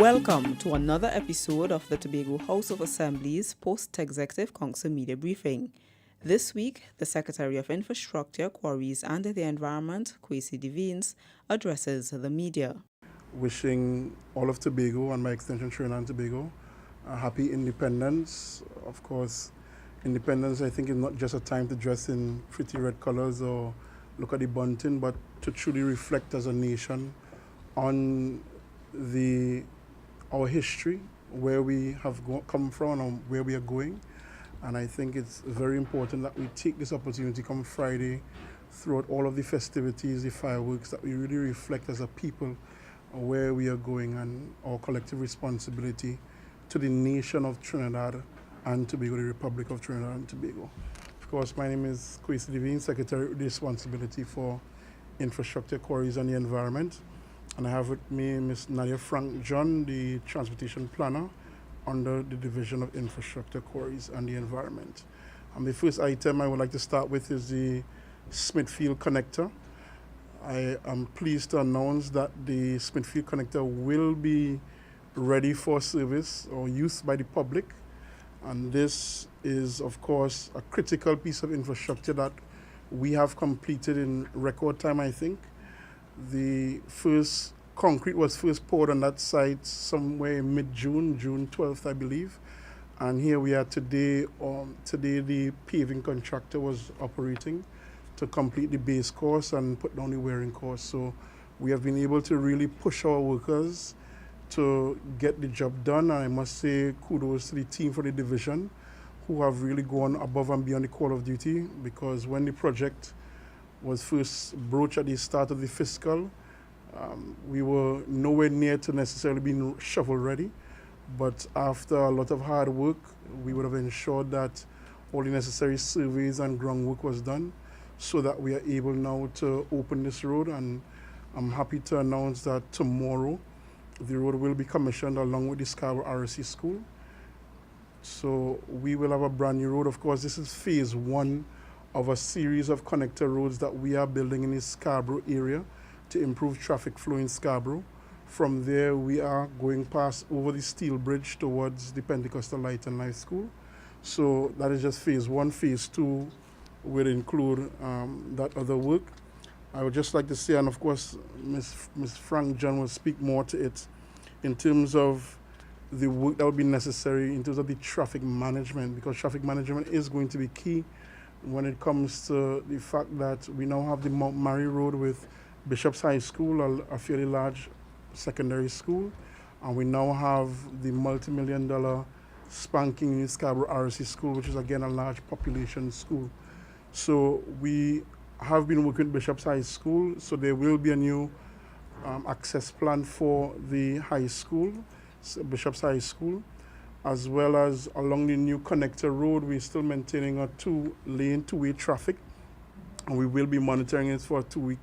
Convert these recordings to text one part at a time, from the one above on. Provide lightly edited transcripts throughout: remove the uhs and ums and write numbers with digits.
Welcome to another episode of the Tobago House of Assembly's Post-Executive Council Media Briefing. This week, the Secretary of Infrastructure, Quarries and the Environment, Kwesi Des Vignes, addresses the media. Wishing all of Tobago and by extension Trinidad and Tobago a happy independence. Of course, independence I think is not just a time to dress in pretty red colors or look at the bunting, but to truly reflect as a nation on our history, where we have come from and where we are going. And I think it's very important that we take this opportunity come Friday, throughout all of the festivities, the fireworks, that we really reflect as a people where we are going and our collective responsibility to the nation of Trinidad and Tobago, the Republic of Trinidad and Tobago. Of course, my name is Kwesi Des Vignes, Secretary with Responsibility for Infrastructure, Quarries and the Environment. And I have with me Ms. Nadia Frank John, the Transportation Planner under the Division of Infrastructure, Quarries and the Environment. And the first item I would like to start with is the Smithfield Connector. I am pleased to announce that the Smithfield Connector will be ready for service or use by the public. And this is, of course, a critical piece of infrastructure that we have completed in record time, I think. The first concrete was first poured on that site somewhere in mid-June, June 12th, I believe. And here we are today. Today the paving contractor was operating to complete the base course and put down the wearing course. So we have been able to really push our workers to get the job done. And I must say kudos to the team for the division who have really gone above and beyond the call of duty, because when the project was first broached at the start of the fiscal, we were nowhere near to necessarily being shovel ready. But after a lot of hard work, we would have ensured that all the necessary surveys and groundwork was done so that we are able now to open this road. And I'm happy to announce that tomorrow the road will be commissioned along with the Scarborough RSC School. So we will have a brand new road. Of course, this is phase one of a series of connector roads that we are building in the Scarborough area to improve traffic flow in Scarborough. From there, we are going past over the steel bridge towards the Pentecostal Light and Life School. So that is just phase one. Phase two will include that other work. I would just like to say, and of course, Ms. Frank John will speak more to it, in terms of the work that will be necessary in terms of the traffic management, because traffic management is going to be key when it comes to the fact that we now have the Mount Mary Road with Bishop's High School, a fairly large secondary school, and we now have the multi-million-dollar spanking new Scarborough RSC School, which is again a large population school. So we have been working with Bishop's High School, so there will be a new access plan for the high school, Bishop's High School, as well as along the new connector road. We're still maintaining a two-way traffic, and we will be monitoring it for a 2-week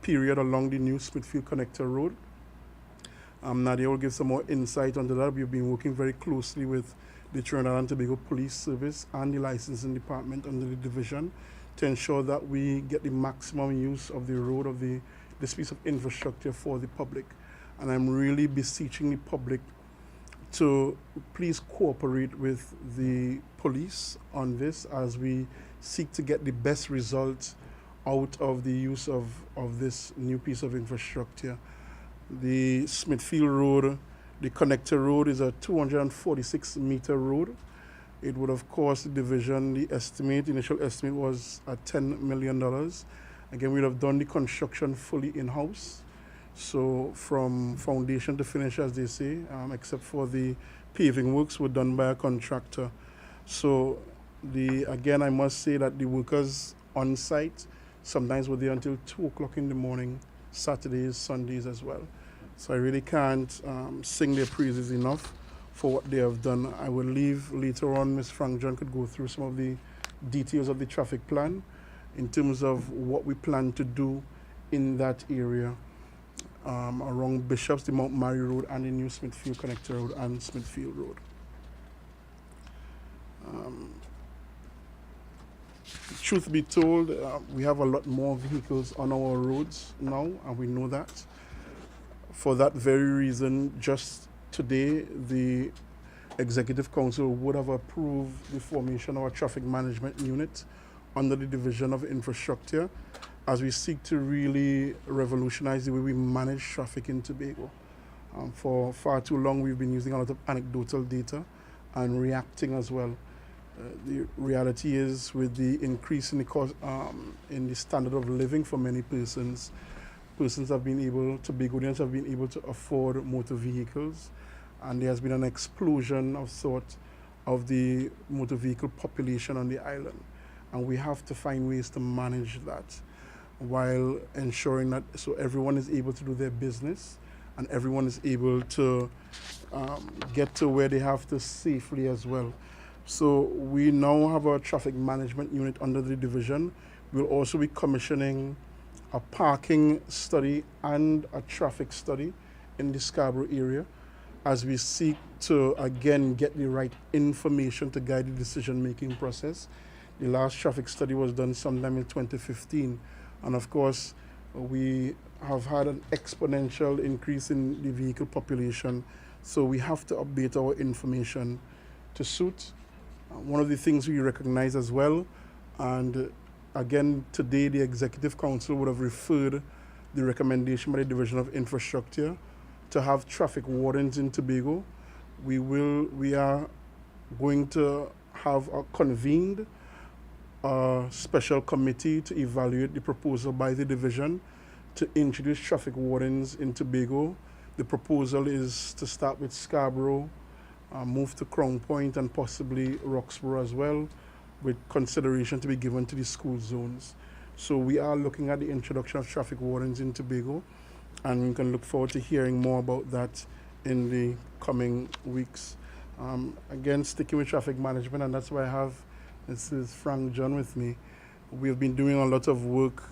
period along the new Smithfield Connector Road. Nadia will give some more insight onto that. We've been working very closely with the Trinidad and Tobago Police Service and the licensing department under the division to ensure that we get the maximum use of the road, of this piece of infrastructure for the public. And I'm really beseeching the public to please cooperate with the police on this as we seek to get the best results out of the use of this new piece of infrastructure. The Smithfield Road, the connector road, is a 246-meter road. It would, of course, the division, the initial estimate was at $10 million. Again, we'd have done the construction fully in-house. So from foundation to finish, as they say, except for the paving works were done by a contractor. So again, I must say that the workers on site sometimes were there until 2 o'clock in the morning, Saturdays, Sundays as well. So I really can't sing their praises enough for what they have done. I will leave later on, Ms. Frank John could go through some of the details of the traffic plan in terms of what we plan to do in that area around Bishops, the Mount Mary Road, and the new Smithfield Connector Road and Smithfield Road. Truth be told, we have a lot more vehicles on our roads now, and we know that. For that very reason, just today the Executive Council would have approved the formation of a traffic management unit under the Division of Infrastructure as we seek to really revolutionize the way we manage traffic in Tobago. For far too long, we've been using a lot of anecdotal data and reacting as well. The reality is, with the increase in the cost, in the standard of living for many persons have been able, Tobagonians have been able to afford motor vehicles, and there has been an explosion of sort of the motor vehicle population on the island. And we have to find ways to manage that while ensuring that so everyone is able to do their business and everyone is able to get to where they have to safely as well. So we now have a traffic management unit under the division. We'll also be commissioning a parking study and a traffic study in the Scarborough area as we seek to again get the right information to guide the decision-making process. The last traffic study was done sometime in 2015, and of course we have had an exponential increase in the vehicle population, so we have to update our information to suit. One of the things we recognize as well, and again today the Executive Council would have referred the recommendation by the Division of Infrastructure to have traffic wardens in Tobago. We are going to have a convened special committee to evaluate the proposal by the division to introduce traffic wardens in Tobago. The proposal is to start with Scarborough, move to Crown Point and possibly Roxborough as well, with consideration to be given to the school zones. So we are looking at the introduction of traffic wardens in Tobago, and we can look forward to hearing more about that in the coming weeks. Again, sticking with traffic management, and that's why I have Mrs. Frank John with me. We have been doing a lot of work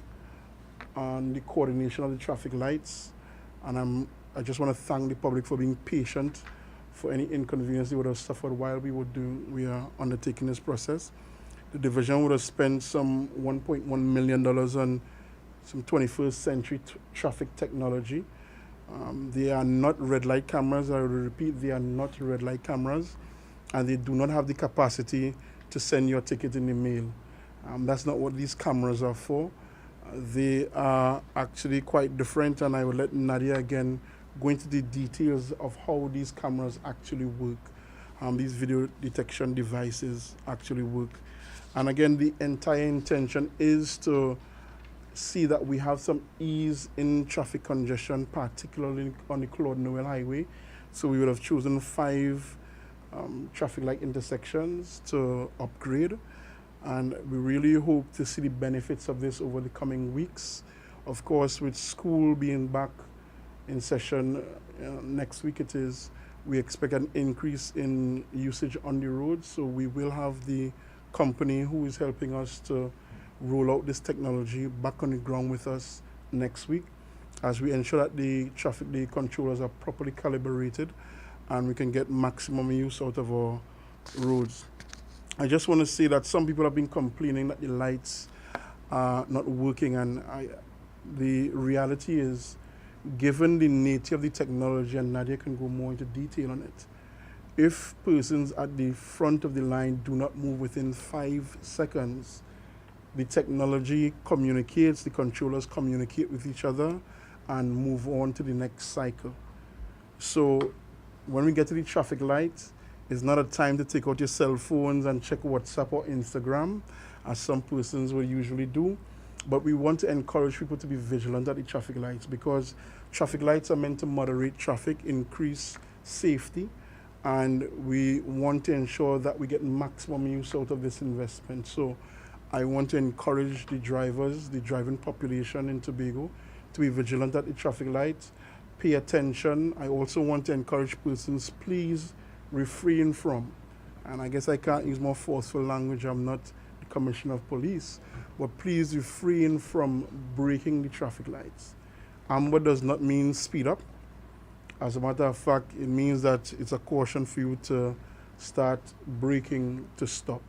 on the coordination of the traffic lights, and I just want to thank the public for being patient for any inconvenience they would have suffered while we are undertaking this process. The division would have spent some $1.1 million on some 21st century traffic technology. They are not red light cameras. I will repeat, they are not red light cameras, and they do not have the capacity to send your ticket in the mail. That's not what these cameras are for. They are actually quite different, and I will let Nadia again go into the details of how these cameras actually work. These video detection devices actually work. And again, the entire intention is to see that we have some ease in traffic congestion, particularly on the Claude Noel Highway. So we would have chosen 5 traffic light intersections to upgrade, and we really hope to see the benefits of this over the coming weeks. Of course, with school being back in session next week, we expect an increase in usage on the road, so we will have the company who is helping us to roll out this technology back on the ground with us next week, as we ensure that the controllers are properly calibrated and we can get maximum use out of our roads. I just want to say that some people have been complaining that the lights are not working, and the reality is, given the nature of the technology, and Nadia can go more into detail on it, if persons at the front of the line do not move within 5 seconds, the technology communicates, the controllers communicate with each other and move on to the next cycle. So when we get to the traffic lights, it's not a time to take out your cell phones and check WhatsApp or Instagram, as some persons will usually do. But we want to encourage people to be vigilant at the traffic lights, because traffic lights are meant to moderate traffic, increase safety, and we want to ensure that we get maximum use out of this investment. So I want to encourage the drivers, the driving population in Tobago, to be vigilant at the traffic lights, pay attention. I also want to encourage persons, please refrain from, and I guess I can't use more forceful language, I'm not the Commissioner of Police, but please refrain from breaking the traffic lights. Amber does not mean speed up. As a matter of fact, it means that it's a caution for you to start braking to stop.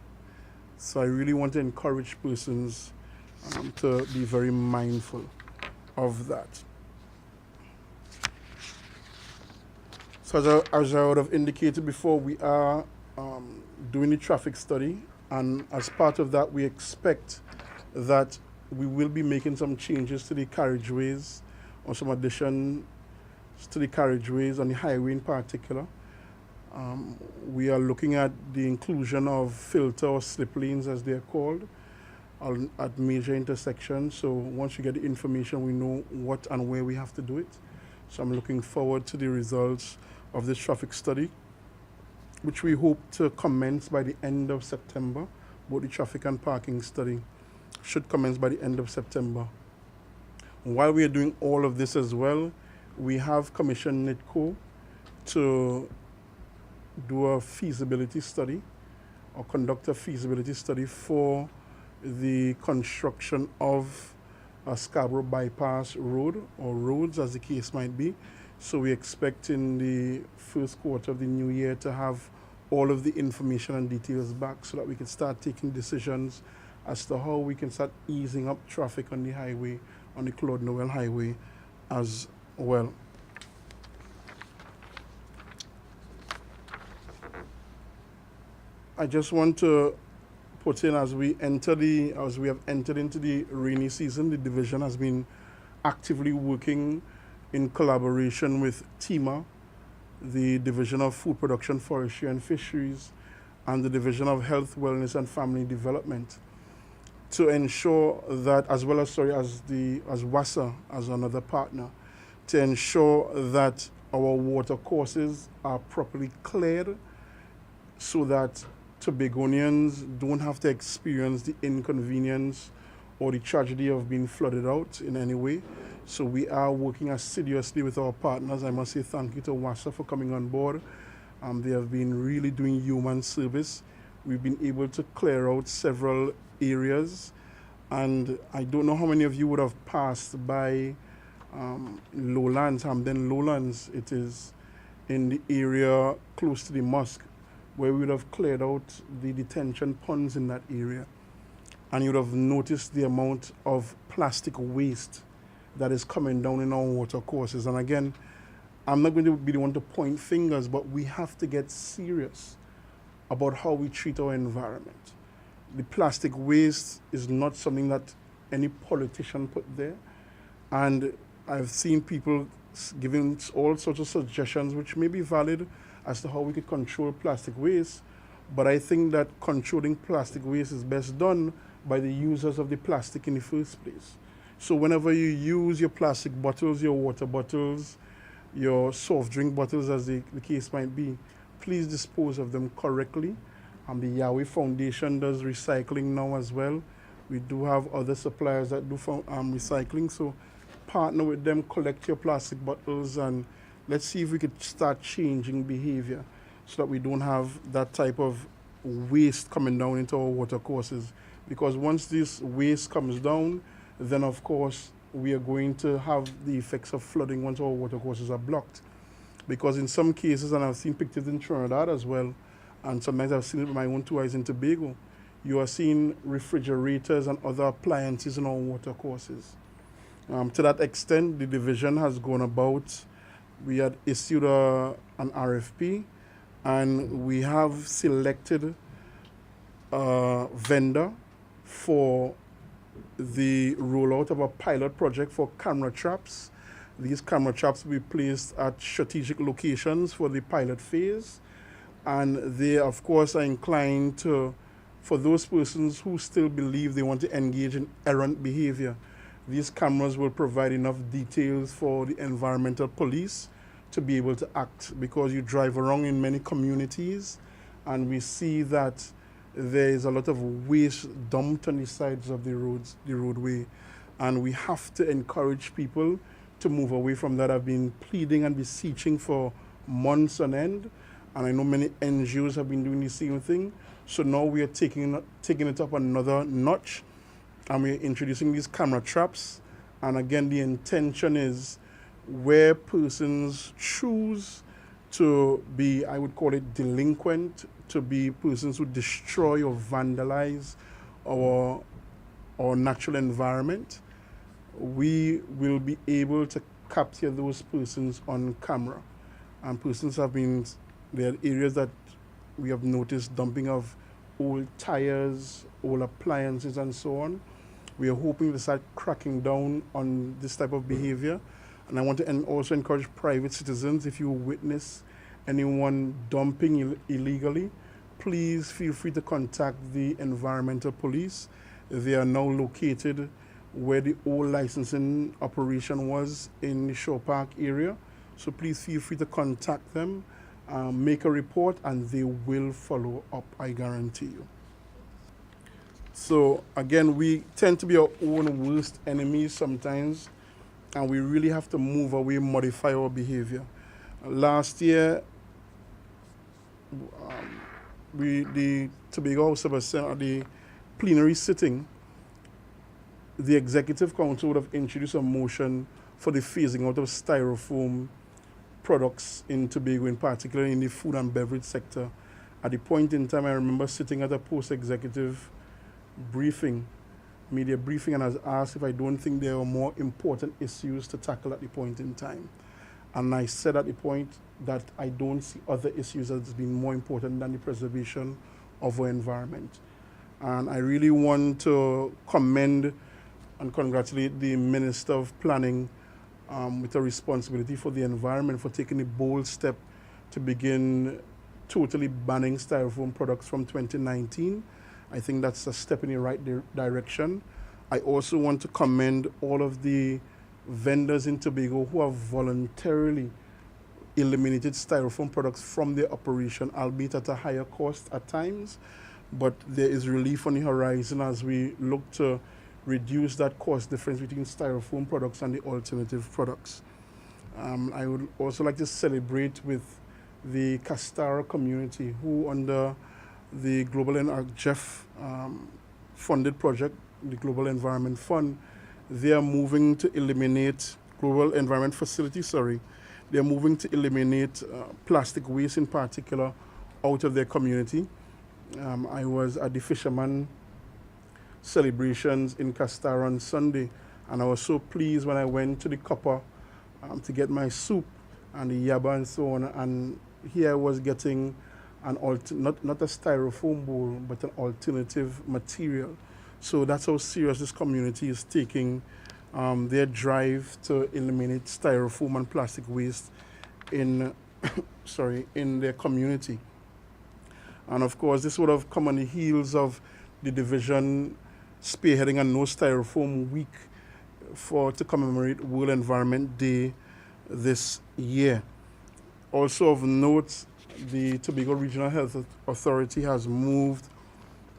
So I really want to encourage persons to be very mindful of that. So as I would have indicated before, we are doing the traffic study, and as part of that, we expect that we will be making some changes to the carriageways, or some addition to the carriageways on the highway in particular. We are looking at the inclusion of filter or slip lanes, as they are called, at major intersections. So once you get the information, we know what and where we have to do it. So I'm looking forward to the results of this traffic study, which we hope to commence by the end of September. Both the traffic and parking study should commence by the end of September. While we are doing all of this as well, we have commissioned NITCO to do a feasibility study or conduct a feasibility study for the construction of a Scarborough Bypass Road, or roads as the case might be. So we expect in the first quarter of the new year to have all of the information and details back so that we can start taking decisions as to how we can start easing up traffic on the highway, on the Claude Noel Highway as well. I just want to put in, as we have entered into the rainy season, the division has been actively working in collaboration with TEMA, the Division of Food Production, Forestry and Fisheries, and the Division of Health, Wellness and Family Development, to ensure that, as well as WASA as another partner, to ensure that our water courses are properly cleared so that Tobagonians don't have to experience the inconvenience or the tragedy of being flooded out in any way. So we are working assiduously with our partners. I must say thank you to WASA for coming on board. They have been really doing human service. We've been able to clear out several areas, and I don't know how many of you would have passed by Lowlands, Hamden Lowlands. It is in the area close to the mosque, where we would have cleared out the detention ponds in that area. And you would have noticed the amount of plastic waste that is coming down in our water courses. And again, I'm not going to be the one to point fingers, but we have to get serious about how we treat our environment. The plastic waste is not something that any politician put there. And I've seen people giving all sorts of suggestions which may be valid as to how we could control plastic waste, but I think that controlling plastic waste is best done by the users of the plastic in the first place. So whenever you use your plastic bottles, your water bottles, your soft drink bottles, as the case might be, please dispose of them correctly. The Yahweh Foundation does recycling now as well. We do have other suppliers that do recycling, so partner with them, collect your plastic bottles, and let's see if we could start changing behavior so that we don't have that type of waste coming down into our water courses. Because once this waste comes down, then of course we are going to have the effects of flooding once our water courses are blocked. Because in some cases, and I've seen pictures in Trinidad as well, and sometimes I've seen it with my own two eyes in Tobago, you are seeing refrigerators and other appliances in our water courses. To that extent, the division has gone about. We had issued an RFP, and we have selected a vendor for the rollout of a pilot project for camera traps. These camera traps will be placed at strategic locations for the pilot phase, and they, of course, are inclined to, for those persons who still believe they want to engage in errant behavior, these cameras will provide enough details for the environmental police to be able to act, because you drive around in many communities and we see that there is a lot of waste dumped on the sides of the roadway, and we have to encourage people to move away from that. I've been pleading and beseeching for months on end, and I know many NGOs have been doing the same thing. So now we are taking it up another notch, and we're introducing these camera traps. And again, the intention is where persons choose to be, I would call it delinquent, to be persons who destroy or vandalize our natural environment, we will be able to capture those persons on camera. and persons have been, there are areas that we have noticed dumping of old tires, old appliances, and so on. We are hoping to start cracking down on this type of behavior. And I want to also encourage private citizens, if you witness anyone dumping illegally, please feel free to contact the environmental police. They are now located where the old licensing operation was in the Shore Park area. So please feel free to contact them, make a report, and they will follow up, I guarantee you. So again, we tend to be our own worst enemies sometimes, and we really have to move away, modify our behavior. Last year, the Tobago House of Assembly, the plenary sitting, the Executive Council would have introduced a motion for the phasing out of styrofoam products in Tobago, in particular in the food and beverage sector. At the point in time, I remember sitting at a post-executive briefing, media briefing, and I was asked if I don't think there are more important issues to tackle at the point in time. And I said at the point that I don't see other issues as being more important than the preservation of our environment. And I really want to commend and congratulate the Minister of Planning with a responsibility for the environment for taking a bold step to begin totally banning styrofoam products from 2019. I think that's a step in the right direction. I also want to commend all of the vendors in Tobago who have voluntarily eliminated styrofoam products from their operation, albeit at a higher cost at times. But there is relief on the horizon as we look to reduce that cost difference between styrofoam products and the alternative products. I would also like to celebrate with the Castara community who, under the Global Jeff funded project, the Global Environment Fund, they are moving to eliminate Global Environment Facility, they are moving to eliminate plastic waste in particular out of their community. I was at the fisherman celebrations in Castara on Sunday, and I was so pleased when I went to the copper to get my soup and the yaba and so on, and here I was getting an not a styrofoam bowl, but an alternative material. So that's how serious this community is taking their drive to eliminate styrofoam and plastic waste in in their community. And of course, this would have come on the heels of the division spearheading a No Styrofoam Week to commemorate World Environment Day this year. Also of note, the Tobago Regional Health Authority has moved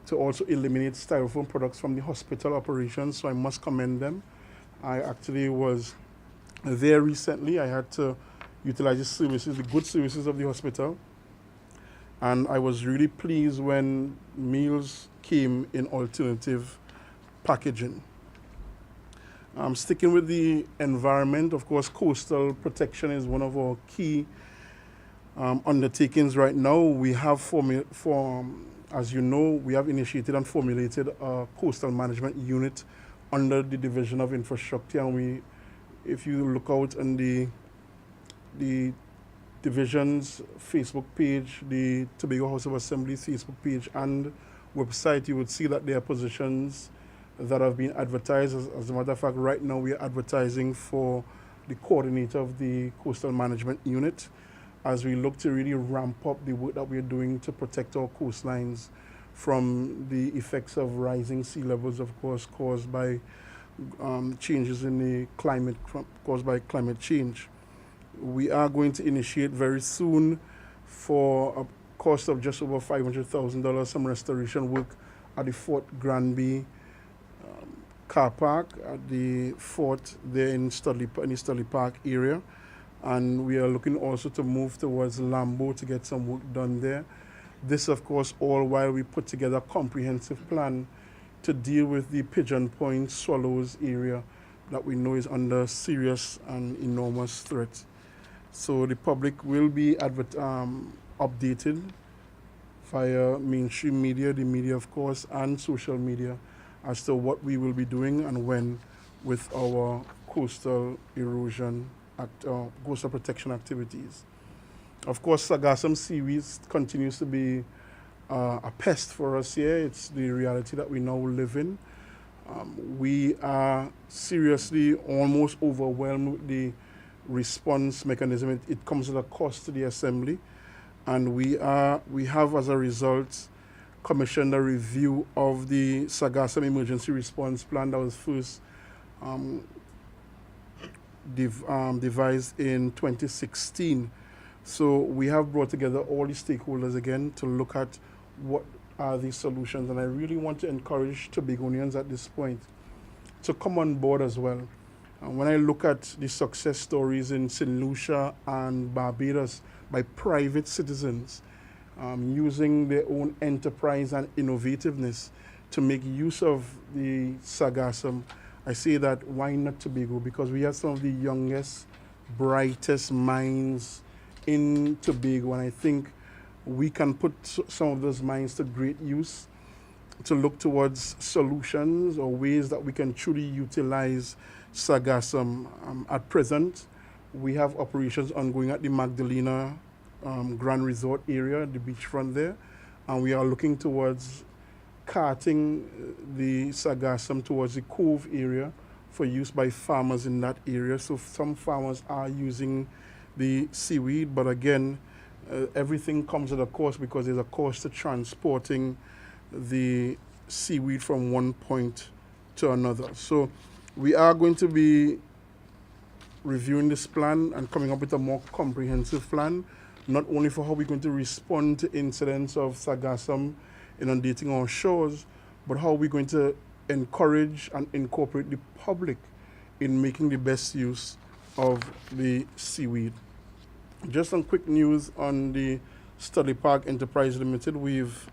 to also eliminate styrofoam products from the hospital operations, so I must commend them. I actually was there recently. I had to utilize the services, the good services of the hospital, and I was really pleased when meals came in alternative packaging. Sticking with the environment, of course, coastal protection is one of our key undertakings right now. We have, as you know, we have initiated and formulated a coastal management unit under the Division of Infrastructure, and if you look out on the division's Facebook page, the Tobago House of Assembly's Facebook page and website, you would see that there are positions that have been advertised. As a matter of fact, right now we are advertising for the coordinator of the coastal management unit as we look to really ramp up the work that we're doing to protect our coastlines from the effects of rising sea levels, of course, caused by changes in the climate, caused by climate change. We are going to initiate very soon, for a cost of just over $500,000, some restoration work at the Fort Granby car park at the fort there in the Studley Park area. And we are looking also to move towards Lambo to get some work done there. This, of course, all while we put together a comprehensive plan to deal with the Pigeon Point Swallows area that we know is under serious and enormous threat. So the public will be updated via mainstream media, the media, of course, and social media as to what we will be doing and when with our coastal erosion, coastal protection activities. Of course, Sargassum Seaweed continues to be a pest for us here. It's the reality that we now live in. We are seriously almost overwhelmed with the response mechanism. It comes at a cost to the assembly, and we have as a result commissioned a review of the Sargassum Emergency Response Plan that was first devised in 2016. So we have brought together all the stakeholders again to look at what are the solutions, and I really want to encourage Tobagonians at this point to come on board as well. When I look at the success stories in St. Lucia and Barbados by private citizens using their own enterprise and innovativeness to make use of the Sargassum, I say that why not Tobago? Because we have some of the youngest, brightest minds in Tobago, and I think we can put some of those minds to great use to look towards solutions or ways that we can truly utilize Sargassum. At present, we have operations ongoing at the Magdalena Grand Resort area, the beachfront there, and we are looking towards carting the Sargassum towards the Cove area for use by farmers in that area. So some farmers are using the seaweed, but again, everything comes at a cost because there's a cost to transporting the seaweed from one point to another. So we are going to be reviewing this plan and coming up with a more comprehensive plan, not only for how we're going to respond to incidents of Sargassum inundating our shores, but how we're going to encourage and incorporate the public in making the best use of the seaweed. Just some quick news on the Studley Park Enterprise Limited. We've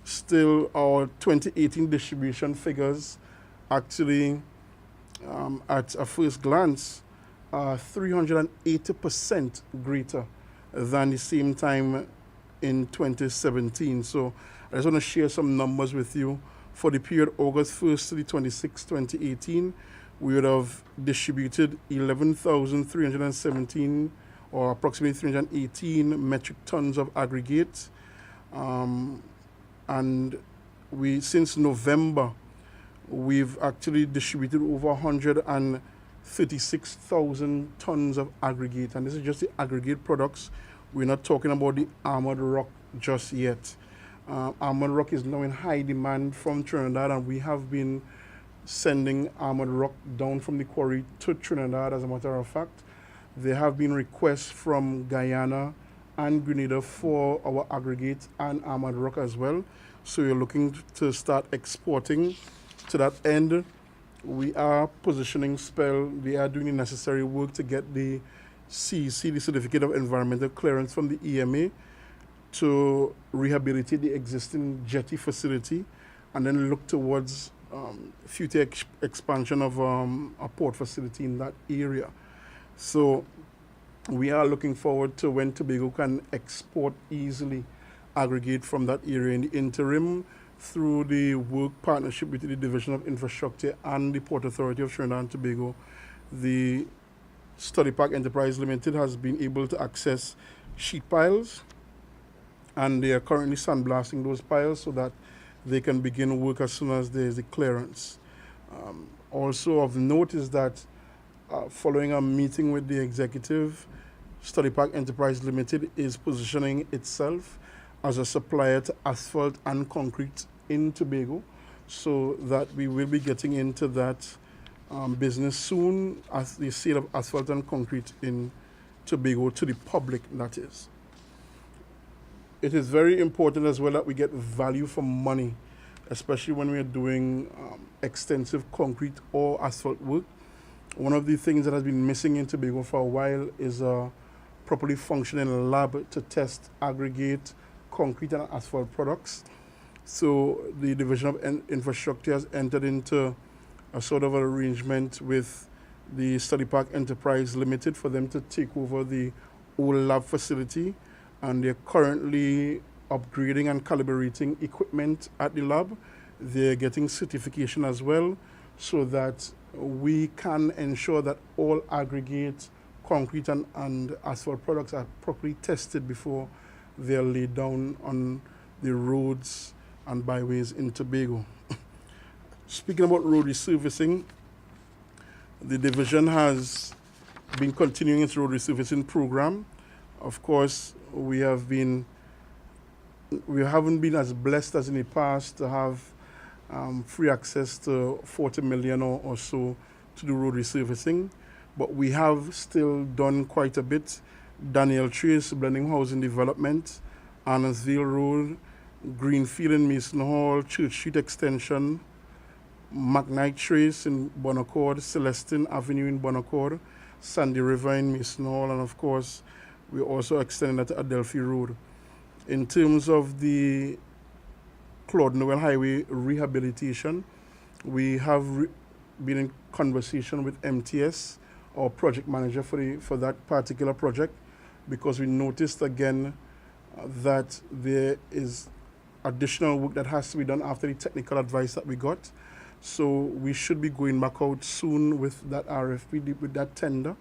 still, our 2018 distribution figures actually at a first glance are 380% greater than the same time in 2017. So I just want to share some numbers with you. For the period August 1st to the 26th, 2018, we would have distributed 11,317 or approximately 318 metric tons of aggregate. And since November, we've actually distributed over 136,000 tons of aggregate. And this is just the aggregate products. We're not talking about the armored rock just yet. Armored rock is now in high demand from Trinidad, and we have been sending armored rock down from the quarry to Trinidad. As a matter of fact, there have been requests from Guyana and Grenada for our aggregate and armored rock as well. So we're looking to start exporting. To that end, we are positioning SPEL. They are doing the necessary work to get the CEC, the Certificate of Environmental Clearance from the EMA, to rehabilitate the existing jetty facility and then look towards future expansion of a port facility in that area. So we are looking forward to when Tobago can export easily aggregate from that area. In the interim, through the work partnership with the Division of Infrastructure and the Port Authority of Trinidad and Tobago, the Studley Park Enterprise Limited has been able to access sheet piles, and they are currently sandblasting those piles so that they can begin work as soon as there is the clearance. Also of note is that following a meeting with the executive, Studley Park Enterprise Limited is positioning itself as a supplier to asphalt and concrete in Tobago, so that we will be getting into that business soon, as the sale of asphalt and concrete in Tobago to the public, that is. It is very important as well that we get value for money, especially when we are doing extensive concrete or asphalt work. One of the things that has been missing in Tobago for a while is a properly functioning lab to test aggregate, concrete and asphalt products. So the Division of Infrastructure has entered into a sort of arrangement with the Studley Park Enterprise Limited for them to take over the old lab facility, and they're currently upgrading and calibrating equipment at the lab. They're getting certification as well, so that we can ensure that all aggregate, concrete and asphalt products are properly tested before they are laid down on the roads and byways in Tobago. Speaking about road resurfacing, the division has been continuing its road resurfacing program. Of course, we haven't been as blessed as in the past to have free access to 40 million or so to do road resurfacing, but we have still done quite a bit. Daniel Trace, Blending Housing Development, Annesville Road, Greenfield in Mason Hall, Church Street Extension, McKnight Trace in Bonaccord, Celestine Avenue in Bonaccord, Sandy River in Mason Hall, and of course, we're also extending that to Adelphi Road. In terms of the Claude Noel Highway rehabilitation, we have been in conversation with MTS, our project manager for that particular project, because we noticed again that there is additional work that has to be done after the technical advice that we got. So we should be going back out soon with that RFP, with that tender.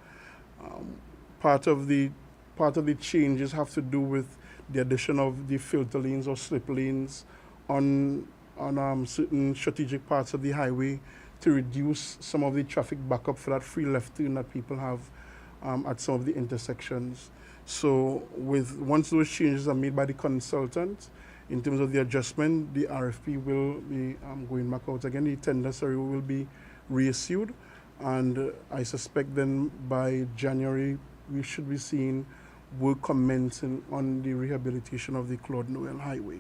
Part of the changes have to do with the addition of the filter lanes or slip lanes on certain strategic parts of the highway to reduce some of the traffic backup for that free left turn that people have at some of the intersections. So once those changes are made by the consultant, in terms of the adjustment, the RFP will be going back out again. The tender, will be reissued, and I suspect then by January we should be seeing work commencing on the rehabilitation of the Claude Noel Highway.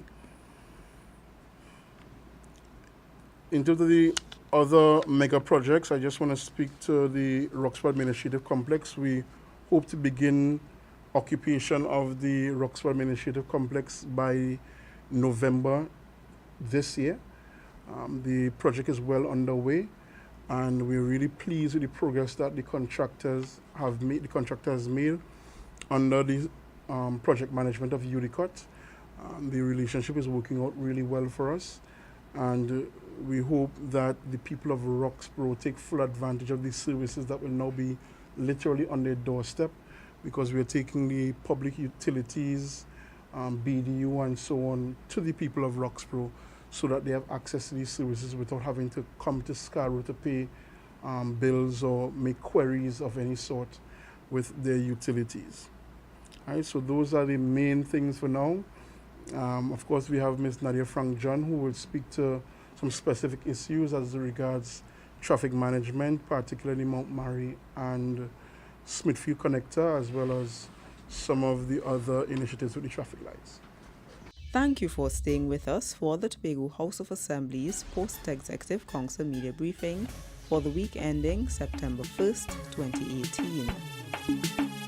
In terms of the other mega projects, I just want to speak to the Roxborough Administrative Complex. We hope to begin occupation of the Roxborough Administrative Complex by November this year. The project is well underway, and we're really pleased with the progress that the contractors have made. The contractor has made under the project management of Udicot. The relationship is working out really well for us, and we hope that the people of Roxborough take full advantage of these services that will now be literally on their doorstep, because we are taking the public utilities, BDU and so on to the people of Roxborough so that they have access to these services without having to come to Scarborough to pay bills or make queries of any sort with their utilities. All right, so those are the main things for now. Of course, we have Ms. Nadia Frank John, who will speak to some specific issues as regards traffic management, particularly Mount Mary and Smithfield Connector, as well as some of the other initiatives with the traffic lights. Thank you for staying with us for the Tobago House of Assembly's Post-Executive Council Media Briefing for the week ending September 1st, 2018.